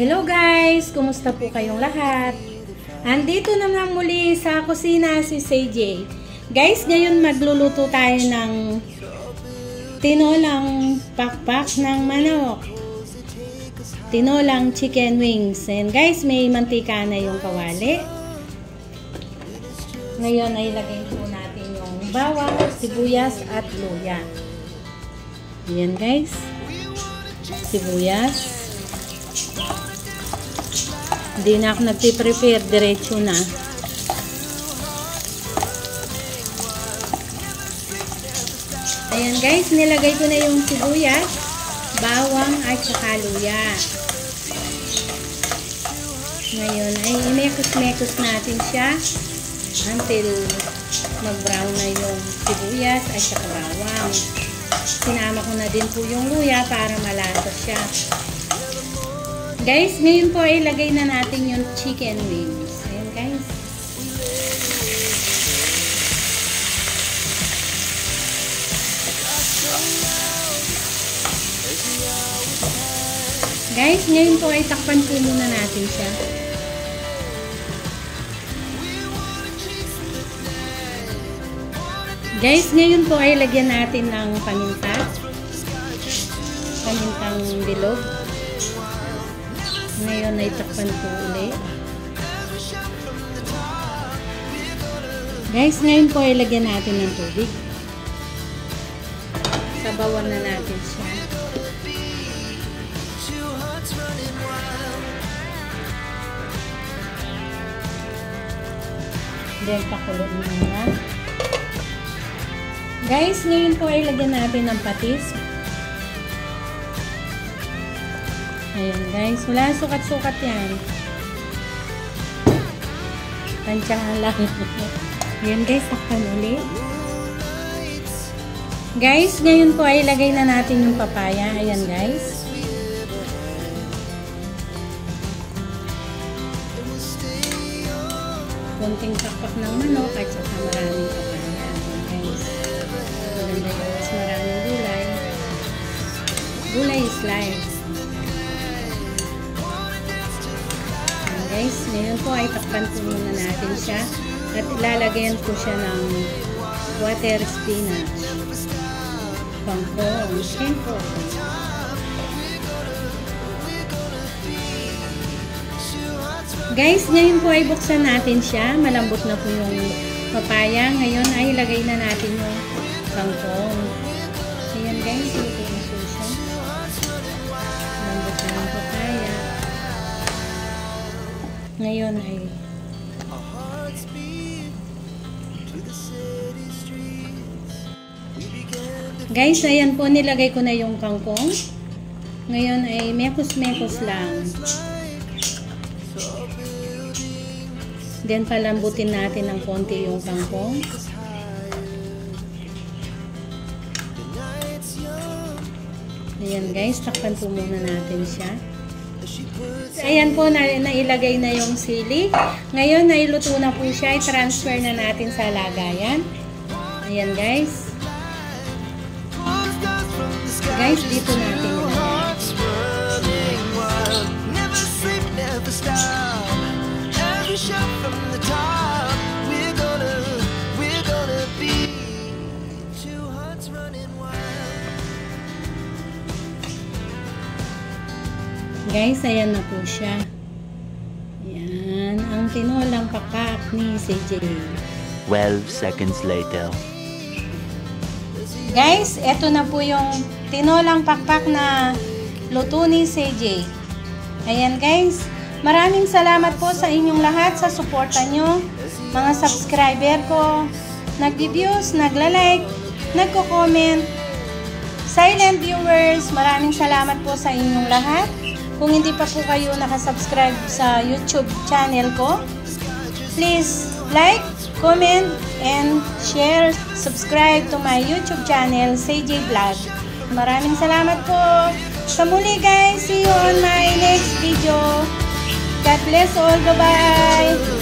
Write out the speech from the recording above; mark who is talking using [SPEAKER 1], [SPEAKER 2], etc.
[SPEAKER 1] Hello guys! Kumusta po kayong lahat? Andito naman muli sa kusina si CJ. Guys, ngayon magluluto tayo ng tinolang pakpak ng manok. Tinolang chicken wings. And guys, may mantika na yung kawali. Ngayon ay lagay po natin yung bawang, sibuyas at luya. Ayan guys. Sibuyas. Hindi na ako nagpiprepare, diretso na. Ayan guys, nilagay ko na yung sibuyas, bawang at saka luya. Ngayon ay imekos-mekos natin siya until mag-brown na yung sibuyas at saka bawang. Sinama ko na din po yung luya para malasa siya. Guys, ngayon po ay ilagay na natin yung chicken wings. Ayan guys. Guys, ngayon po ay takpan po muna natin siya. Guys, ngayon po ay lagyan natin ng paminta. Pamintang bilog. Ngayon ay takpan po ulit. Guys, ngayon po ay lagyan natin ng tubig. Sabawan na natin siya. Then pakulo muna. Guys, ngayon po ay lagyan natin ng patis. Ayan guys, wala sukat-sukat yan. Tansyahan lang. Ayan guys, takpan ulit. Guys, ngayon po ay ilagay na natin yung papaya. Ayan guys. Konting pakpak ng manok at saka maraming papaya. Ayan guys. Maganda yun. Mas maraming gulay. Gulay is life. Guys, ngayon po ay takpan po muna natin siya at ilalagyan po siya ng water spinach, kangkong, siyempre. Guys, ngayon po ay buksan natin siya. Malambot na po yung papaya. Ngayon ay ilagay na natin yung kangkong. Ayan guys, ito na po siya. Malambot na yung papaya. Ngayon ay guys, ayan po, nilagay ko na yung kangkong. Ngayon ay mekos-mekos lang. Then palambutin natin ng konti yung kangkong. Ayan guys, takpan po muna natin siya. Ayan po, nailagay na yung sili. Ngayon, nailuto na po siya. I-transfer na natin sa lagayan. Ayan, guys. Guys, dito natin ilagay. Guys, ayan na po siya. Ayan, ang tinolang pakpak ni CJ.
[SPEAKER 2] 12 seconds later.
[SPEAKER 1] Guys, eto na po yung tinolang pakpak na luto ni CJ. Ayan guys, maraming salamat po sa inyong lahat sa suporta nyo. Mga subscriber ko, nag-views, nagla-like, nagko-comment. Silent viewers, maraming salamat po sa inyong lahat. Kung hindi pa po kayo nakasubscribe sa YouTube channel ko, please like, comment, and share. Subscribe to my YouTube channel, CJ Vlog. Maraming salamat po. Sa muli guys, see you on my next video. God bless all. Bye-bye.